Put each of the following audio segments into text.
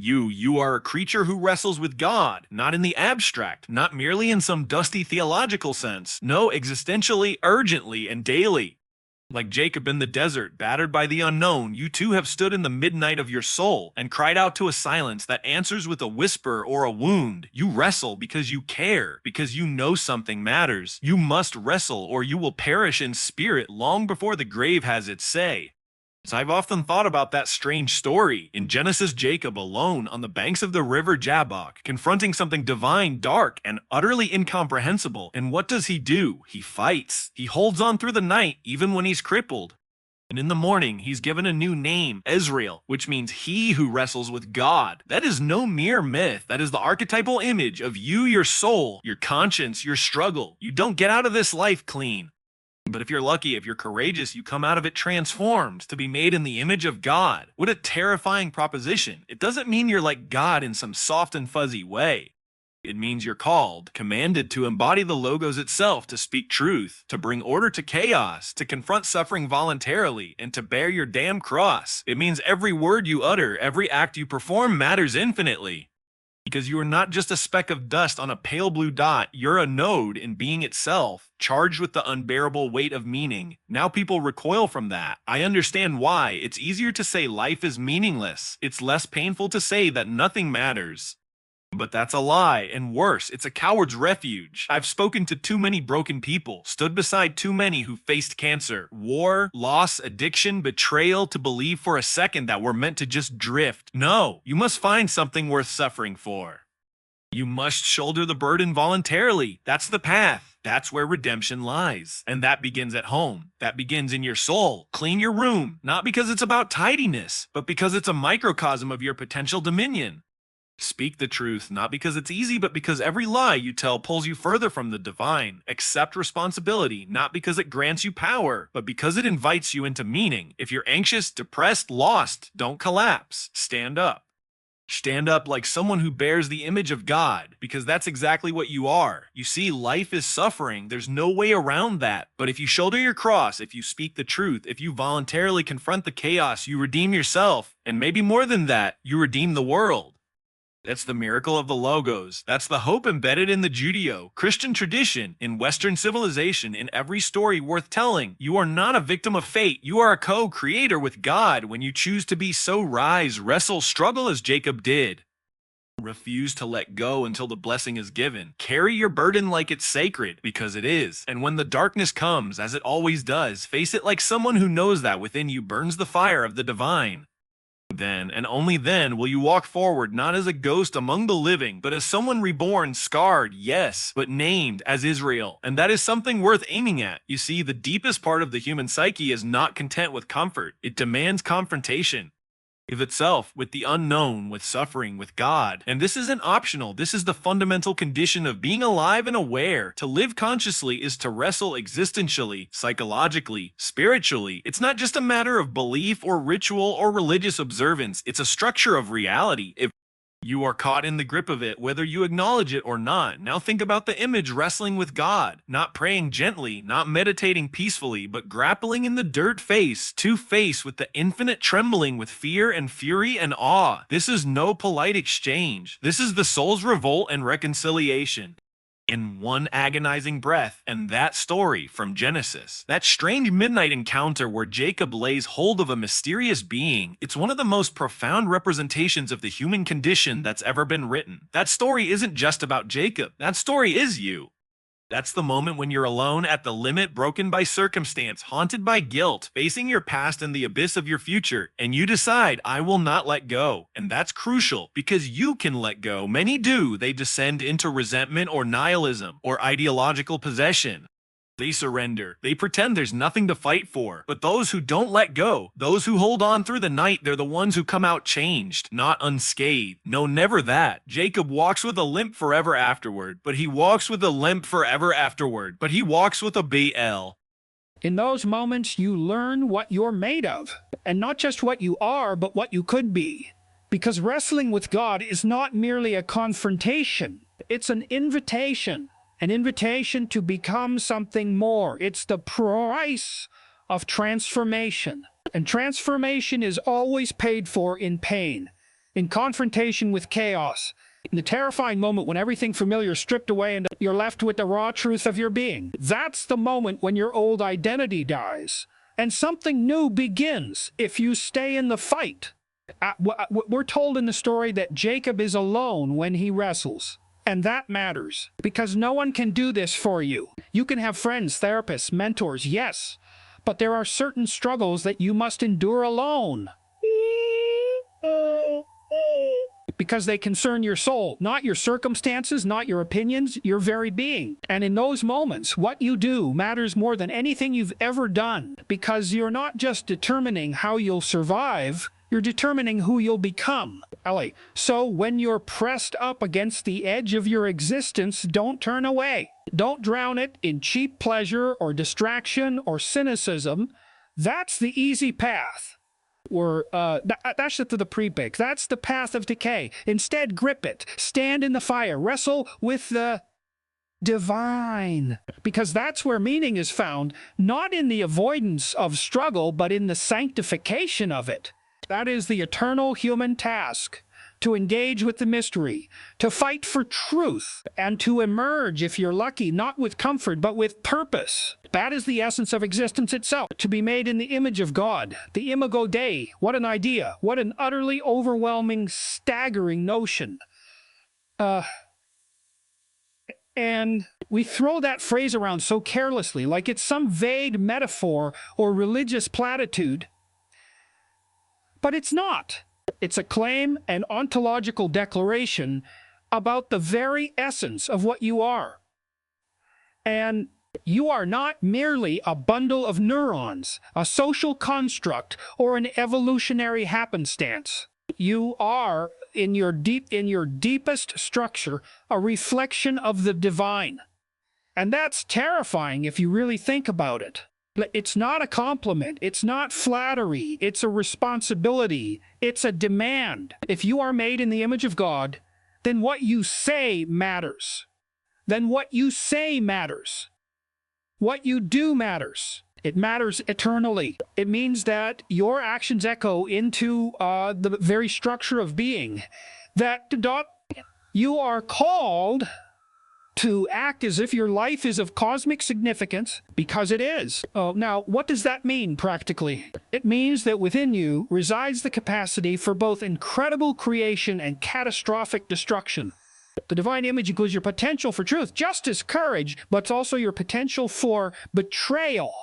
You are a creature who wrestles with God, not in the abstract, not merely in some dusty theological sense. No, existentially, urgently, and daily. Like Jacob in the desert, battered by the unknown, you too have stood in the midnight of your soul and cried out to a silence that answers with a whisper or a wound. You wrestle because you care, because you know something matters. You must wrestle or you will perish in spirit long before the grave has its say. So I've often thought about that strange story. In Genesis, Jacob alone on the banks of the river Jabbok, confronting something divine, dark, and utterly incomprehensible. And what does he do? He fights. He holds on through the night, even when he's crippled. And in the morning, he's given a new name, Israel, which means he who wrestles with God. That is no mere myth. That is the archetypal image of you, your soul, your conscience, your struggle. You don't get out of this life clean. But if you're lucky, if you're courageous, you come out of it transformed to be made in the image of God. What a terrifying proposition. It doesn't mean you're like God in some soft and fuzzy way. It means you're called, commanded to embody the logos itself, to speak truth, to bring order to chaos, to confront suffering voluntarily, and to bear your damn cross. It means every word you utter, every act you perform matters infinitely. Because you are not just a speck of dust on a pale blue dot, you're a node in being itself, charged with the unbearable weight of meaning. Now people recoil from that. I understand why. It's easier to say life is meaningless. It's less painful to say that nothing matters. But that's a lie, and worse, it's a coward's refuge. I've spoken to too many broken people, stood beside too many who faced cancer, war, loss, addiction, betrayal, to believe for a second that we're meant to just drift. No, you must find something worth suffering for. You must shoulder the burden voluntarily. That's the path. That's where redemption lies. And that begins at home. That begins in your soul. Clean your room, not because it's about tidiness, but because it's a microcosm of your potential dominion. Speak the truth, not because it's easy, but because every lie you tell pulls you further from the divine. Accept responsibility, not because it grants you power, but because it invites you into meaning. If you're anxious, depressed, lost, don't collapse. Stand up. Stand up like someone who bears the image of God, because that's exactly what you are. You see, life is suffering. There's no way around that. But if you shoulder your cross, if you speak the truth, if you voluntarily confront the chaos, you redeem yourself. And maybe more than that, you redeem the world. That's the miracle of the logos. That's the hope embedded in the Judeo-Christian tradition, in Western civilization, in every story worth telling. You are not a victim of fate. You are a co-creator with God when you choose to be so rise, wrestle, struggle as Jacob did. Refuse to let go until the blessing is given. Carry your burden like it's sacred, because it is. And when the darkness comes, as it always does, face it like someone who knows that within you burns the fire of the divine. Then, and only then, will you walk forward not as a ghost among the living, but as someone reborn, scarred, yes, but named as Israel. And that is something worth aiming at. You see, the deepest part of the human psyche is not content with comfort. It demands confrontation with itself, with the unknown, with suffering, with God. And this isn't optional. This is the fundamental condition of being alive and aware. To live consciously is to wrestle existentially, psychologically, spiritually. It's not just a matter of belief or ritual or religious observance. It's a structure of reality. If you are caught in the grip of it, whether you acknowledge it or not. Now think about the image wrestling with God, not praying gently, not meditating peacefully, but grappling in the dirt face to face with the infinite, trembling with fear and fury and awe. This is no polite exchange. This is the soul's revolt and reconciliation. In one agonizing breath, and that story from Genesis. That strange midnight encounter where Jacob lays hold of a mysterious being. It's one of the most profound representations of the human condition that's ever been written. That story isn't just about Jacob. That story is you. That's the moment when you're alone at the limit, broken by circumstance, haunted by guilt, facing your past and the abyss of your future, and you decide, I will not let go. And that's crucial, because you can let go. Many do. They descend into resentment or nihilism or ideological possession. They surrender. They pretend there's nothing to fight for. But those who don't let go, those who hold on through the night, they're the ones who come out changed, not unscathed. No, never that. Jacob walks with a limp forever afterward, but he walks with a limp forever afterward, but he walks with a BL. In those moments, you learn what you're made of, and not just what you are, but what you could be. Because wrestling with God is not merely a confrontation, it's an invitation. An invitation to become something more. It's the price of transformation. And transformation is always paid for in pain. in confrontation with chaos, in the terrifying moment when everything familiar is stripped away and you're left with the raw truth of your being. That's the moment when your old identity dies, and something new begins if you stay in the fight. We're told in the story that Jacob is alone when he wrestles. And that matters, because no one can do this for you. You can have friends, therapists, mentors, yes, but there are certain struggles that you must endure alone. Because they concern your soul, not your circumstances, not your opinions, your very being. And in those moments, what you do matters more than anything you've ever done, because you're not just determining how you'll survive, you're determining who you'll become. Ellie, so when you're pressed up against the edge of your existence, don't turn away. Don't drown it in cheap pleasure or distraction or cynicism. That's the easy path. Or that's the pre-pick. That's the path of decay. Instead, grip it. Stand in the fire. Wrestle with the divine. Because that's where meaning is found, not in the avoidance of struggle, but in the sanctification of it. That is the eternal human task, to engage with the mystery, to fight for truth, and to emerge, if you're lucky, not with comfort, but with purpose. That is the essence of existence itself, to be made in the image of God. The Imago Dei. What an idea. What an utterly overwhelming, staggering notion. And we throw that phrase around so carelessly, like it's some vague metaphor or religious platitude. But it's not. It's a claim, an ontological declaration about the very essence of what you are. And you are not merely a bundle of neurons, a social construct, or an evolutionary happenstance. You are, in your deepest structure, a reflection of the divine. And that's terrifying if you really think about it. It's not a compliment. It's not flattery. It's a responsibility. It's a demand. If you are made in the image of God, then what you say matters. Then what you say matters. What you do matters. It matters eternally. It means that your actions echo into the very structure of being. That you are called to act as if your life is of cosmic significance, because it is. Now, what does that mean practically? It means that within you resides the capacity for both incredible creation and catastrophic destruction. The divine image includes your potential for truth, justice, courage, but it's also your potential for betrayal,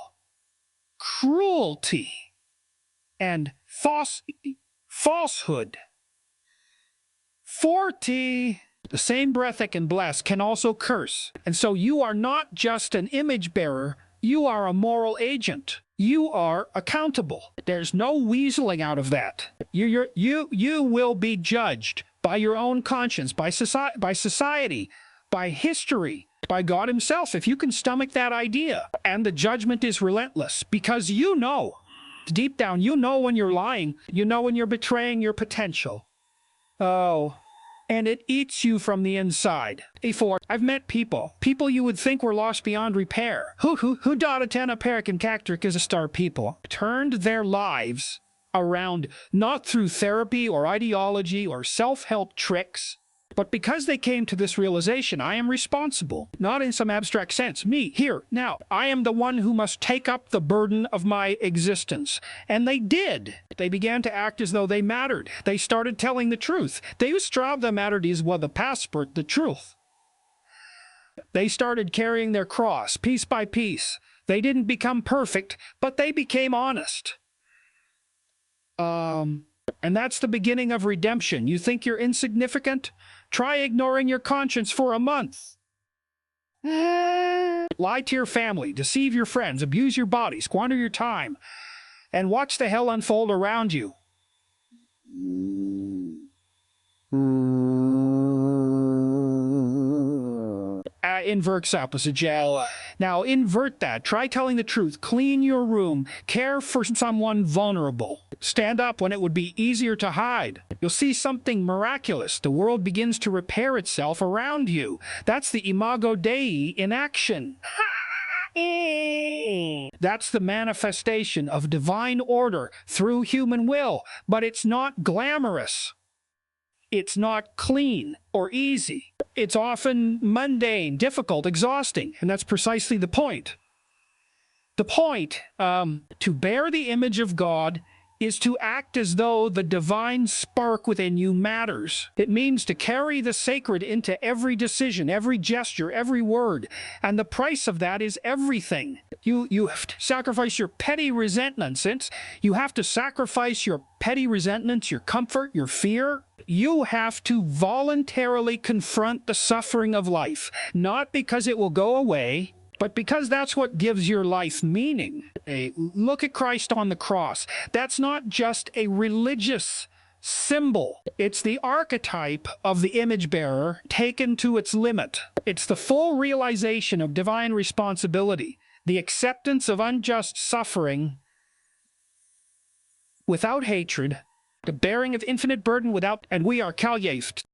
cruelty, and falsehood. 40. The same breath that can bless can also curse. And so you are not just an image bearer, you are a moral agent. You are accountable. There's no weaseling out of that. You will be judged by your own conscience, by society, by history, by God himself, if you can stomach that idea. And the judgment is relentless, because you know, deep down, you know when you're lying, you know when you're betraying your potential. Oh. And it eats you from the inside. A4. I've met people you would think were lost beyond repair, who attend American character as a star people, turned their lives around not through therapy or ideology or self-help tricks, but because they came to this realization, I am responsible, not in some abstract sense. Me, here, now. I am the one who must take up the burden of my existence. And they did. They began to act as though they mattered. They started telling the truth. They strove the mattered is the passport, the truth. They started carrying their cross, piece by piece. They didn't become perfect, but they became honest. And that's the beginning of redemption. You think you're insignificant? Try ignoring your conscience for a month. Lie to your family, deceive your friends, abuse your body, squander your time, and watch the hell unfold around you. Invert opposite jail. Now invert that. Try telling the truth. Clean your room. Care for someone vulnerable. Stand up when it would be easier to hide. You'll see something miraculous. The world begins to repair itself around you. That's the Imago Dei in action. That's the manifestation of divine order through human will, but it's not glamorous. It's not clean or easy. It's often mundane, difficult, exhausting, and that's precisely the point. The point, to bear the image of God is to act as though the divine spark within you matters. It means to carry the sacred into every decision, every gesture, every word. And the price of that is everything. You have to sacrifice your petty resentments. You have to sacrifice your petty resentments, your comfort, your fear. You have to voluntarily confront the suffering of life, not because it will go away, but because that's what gives your life meaning. Look at Christ on the cross. That's not just a religious symbol. It's the archetype of the image bearer taken to its limit. It's the full realization of divine responsibility, the acceptance of unjust suffering without hatred, the bearing of infinite burden without, and we are kaljeft.